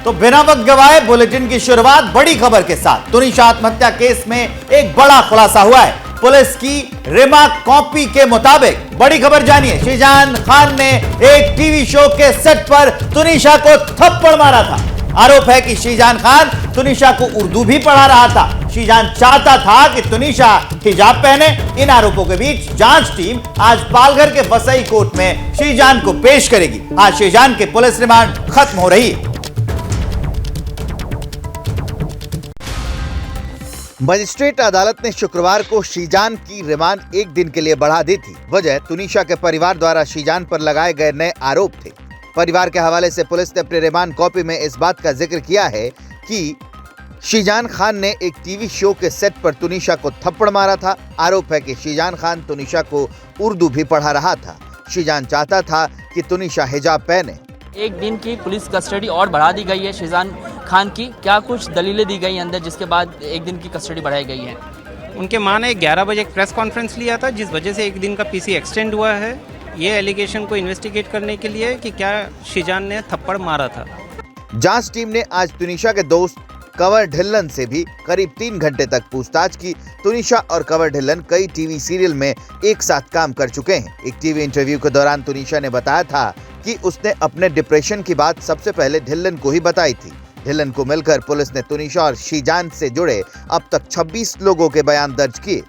तो बिना वक्त गवाए बुलेटिन की शुरुआत बड़ी खबर के साथ। तुनिशा आत्महत्या केस में एक बड़ा खुलासा हुआ है। पुलिस की रिमा कॉपी के मुताबिक बड़ी खबर जानिए। शीजान खान ने एक टीवी शो के सेट पर तुनिशा को थप्पड़ मारा था। आरोप है कि शीजान खान तुनिशा को उर्दू भी पढ़ा रहा था। शीजान चाहता था कि तुनिशा हिजाब पहने। इन आरोपों के बीच जांच टीम आज पालघर के वसई कोर्ट में शीजान को पेश करेगी। आज शीजान के पुलिस रिमांड खत्म हो रही है। मजिस्ट्रेट अदालत ने शुक्रवार को शीजान की रिमांड एक दिन के लिए बढ़ा दी थी। वजह तुनिशा के परिवार द्वारा शीजान पर लगाए गए नए आरोप थे। परिवार के हवाले से पुलिस ने अपनी रिमांड कॉपी में इस बात का जिक्र किया है कि शीजान खान ने एक टीवी शो के सेट पर तुनिशा को थप्पड़ मारा था। आरोप है कि शीजान खान तुनिशा को उर्दू भी पढ़ा रहा था। शीजान चाहता था कि तुनिशा हिजाब पहने। एक दिन की पुलिस कस्टडी और बढ़ा दी गई है शीजान खान की। क्या कुछ दलीलें दी गई अंदर जिसके बाद एक दिन की कस्टडी बढ़ाई गई है? उनके मां ने 11 बजे एक प्रेस कॉन्फ्रेंस लिया था, जिस वजह से एक दिन का पीसी एक्सटेंड हुआ है। ये एलिगेशन को इन्वेस्टिगेट करने के लिए कि क्या शीजान ने थप्पड़ मारा था। जांच टीम ने आज तुनिशा के दोस्त कंवर ढिल्लन से भी करीब 3 घंटे तक पूछताछ की। तुनिशा और कंवर ढिल्लन कई टीवी सीरियल में एक साथ काम कर चुके हैं। एक टीवी इंटरव्यू के दौरान तुनिशा ने बताया था कि उसने अपने डिप्रेशन की बात सबसे पहले ढिल्लन को ही बताई थी। ढिल्लन को मिलकर पुलिस ने तुनिशा और शीजान से जुड़े अब तक 26 लोगों के बयान दर्ज किए।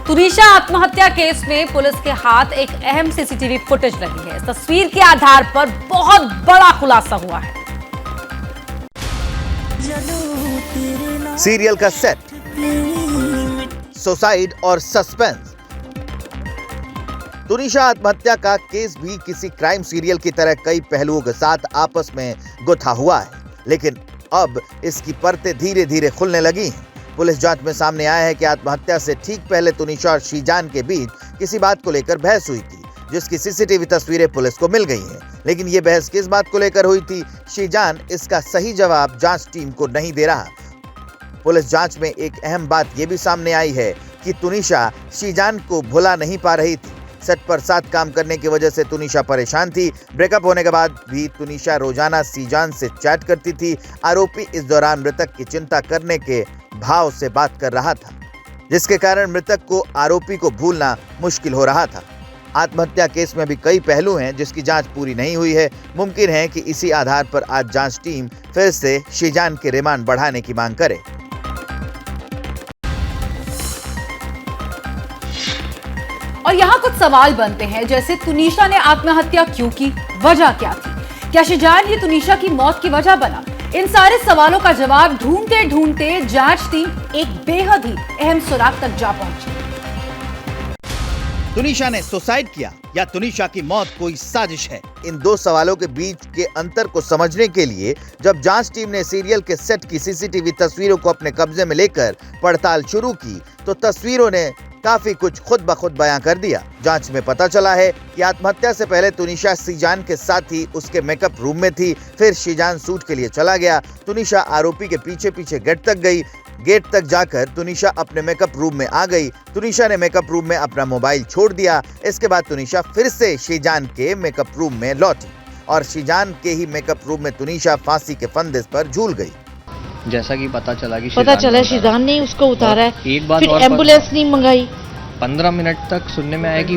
तुनिशा आत्महत्या केस में पुलिस के हाथ एक अहम सीसीटीवी फुटेज लगी है। इस तस्वीर के आधार पर बहुत बड़ा खुलासा हुआ है। सीरियल का सेट, सुसाइड और सस्पेंस। तुनिशा आत्महत्या का केस भी किसी क्राइम सीरियल की तरह कई पहलुओं के साथ आपस में गुथा हुआ है, लेकिन अब इसकी परतें धीरे धीरे खुलने लगी हैं। पुलिस जांच में सामने आया है कि आत्महत्या से ठीक पहले तुनिशा और शीजान के बीच किसी बात को लेकर बहस हुई थी, जिसकी सीसीटीवी तस्वीरें पुलिस को मिल गई हैं। लेकिन ये बहस किस बात को लेकर हुई थी, शीजान इसका सही जवाब जांच टीम को नहीं दे रहा। पुलिस जांच में एक अहम बात यह भी सामने आई है कि तुनिशा शीजान को भुला नहीं पा रही थी। सेट पर साथ काम करने की वजह से तुनिशा परेशान थी। ब्रेकअप होने के बाद भी तुनिशा रोजाना शीजान से चैट करती थी। आरोपी इस दौरान मृतक की चिंता करने के भाव से बात कर रहा था, जिसके कारण मृतक को आरोपी को भूलना मुश्किल हो रहा था। आत्महत्या केस में भी कई पहलू हैं जिसकी जांच पूरी नहीं हुई है। मुमकिन है कि इसी आधार पर आज जांच टीम फिर से शीजान के रिमांड बढ़ाने की मांग करे। और यहाँ कुछ सवाल बनते हैं, जैसे तुनिशा ने आत्महत्या क्यों की, वजह क्या थी? क्या शीजान ही तुनिशा की मौत की वजह बना? इन सारे सवालों का जवाब ढूंढते ढूंढते जांच टीम एक बेहद ही अहम सुराग तक जा पहुंची। तुनिशा ने सुसाइड किया या तुनिशा की मौत कोई साजिश है? इन दो सवालों के बीच के अंतर को समझने के लिए जब जांच टीम ने सीरियल के सेट की सीसीटीवी तस्वीरों को अपने कब्जे में लेकर पड़ताल शुरू की, तो तस्वीरों ने काफी कुछ खुद ब खुद बयां कर दिया। जांच में पता चला है कि आत्महत्या से पहले तुनिशा शीजान के साथ ही उसके मेकअप रूम में थी। फिर शीजान शूट के लिए चला गया। तुनिशा आरोपी के पीछे पीछे गेट तक गई। गेट तक जाकर तुनिशा अपने मेकअप रूम में आ गई। तुनिशा ने मेकअप रूम में अपना मोबाइल छोड़ दिया। इसके बाद तुनिशा फिर से शीजान के मेकअप रूम में लौटी और शीजान के ही मेकअप रूम में तुनिशा फांसी के फंदे पर झूल गई। जैसा कि पता चला शीजान ने उसको उतारा है। एक बात फिर और एम्बुलेंस नहीं मंगाई। 15 मिनट तक सुनने में आया कि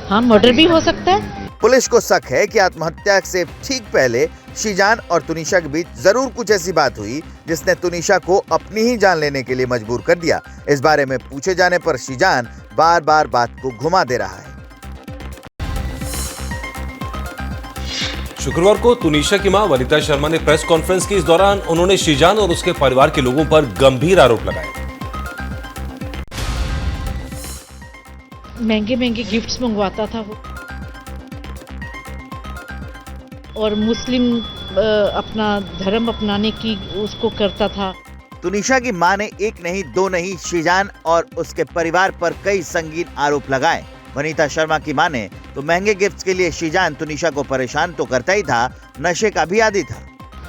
हाँ, मर्डर भी हो सकता है। पुलिस को शक है कि आत्महत्या से ठीक पहले शीजान और तुनिशा के बीच जरूर कुछ ऐसी बात हुई जिसने तुनिशा को अपनी ही जान लेने के लिए मजबूर कर दिया। इस बारे में पूछे जाने पर शीजान बार बार बात को घुमा दे रहा है। शुक्रवार को तुनिशा की मां वनिता शर्मा ने प्रेस कॉन्फ्रेंस की। इस दौरान उन्होंने शीजान और उसके परिवार के लोगों पर गंभीर आरोप लगाए। महंगे महंगे गिफ्ट्स मंगवाता था वो, और मुस्लिम अपना धर्म अपनाने की उसको करता था। तुनिशा की मां ने एक नहीं दो नहीं शीजान और उसके परिवार पर कई संगीन आरोप लगाए। वनिता शर्मा की मां ने तो महंगे गिफ्ट्स के लिए शीजान तुनिशा को परेशान तो करता ही था, नशे का भी आदी था।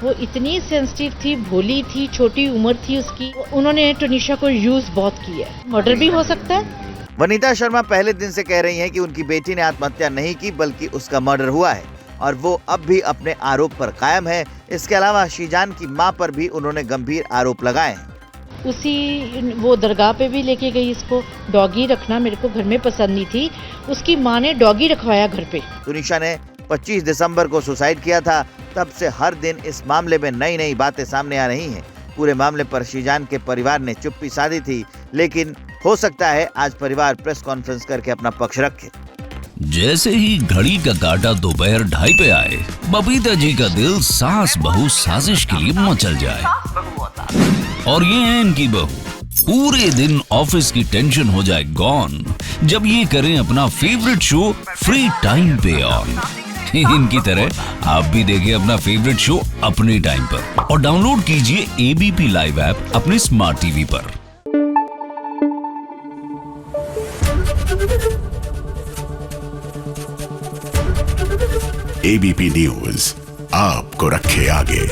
वो इतनी सेंसिटिव थी, भोली थी, छोटी उम्र थी उसकी। उन्होंने तुनिशा को यूज बहुत किया है। मर्डर भी हो सकता है। वनीता शर्मा पहले दिन से कह रही हैं कि उनकी बेटी ने आत्महत्या नहीं की बल्कि उसका मर्डर हुआ है और वो अब भी अपने आरोप पर कायम है। इसके अलावा शीजान की मां पर भी उन्होंने गंभीर आरोप लगाए हैं। उसी वो दरगाह पे भी लेके गई इसको। डॉगी रखना मेरे को घर में पसंद नहीं थी, उसकी माँ ने डॉगी रखवाया घर पे। तुनिशा ने 25 दिसंबर को सुसाइड किया था। तब से हर दिन इस मामले में नई नई बातें सामने आ रही हैं। पूरे मामले पर शीजान के परिवार ने चुप्पी साधी थी, लेकिन हो सकता है आज परिवार प्रेस कॉन्फ्रेंस करके अपना पक्ष रखे। जैसे ही घड़ी का काटा दोपहर 2:30 पे आए, बबीता जी का दिल सास बहू साजिश के लिए मचल जाए। और ये है इनकी बहू, पूरे दिन ऑफिस की टेंशन हो जाए गॉन जब ये करें अपना फेवरेट शो फ्री टाइम पे ऑन। इनकी तरह आप भी देखिए अपना फेवरेट शो अपने टाइम पर और डाउनलोड कीजिए एबीपी लाइव ऐप अपने स्मार्ट टीवी पर। एबीपी न्यूज आपको रखे आगे।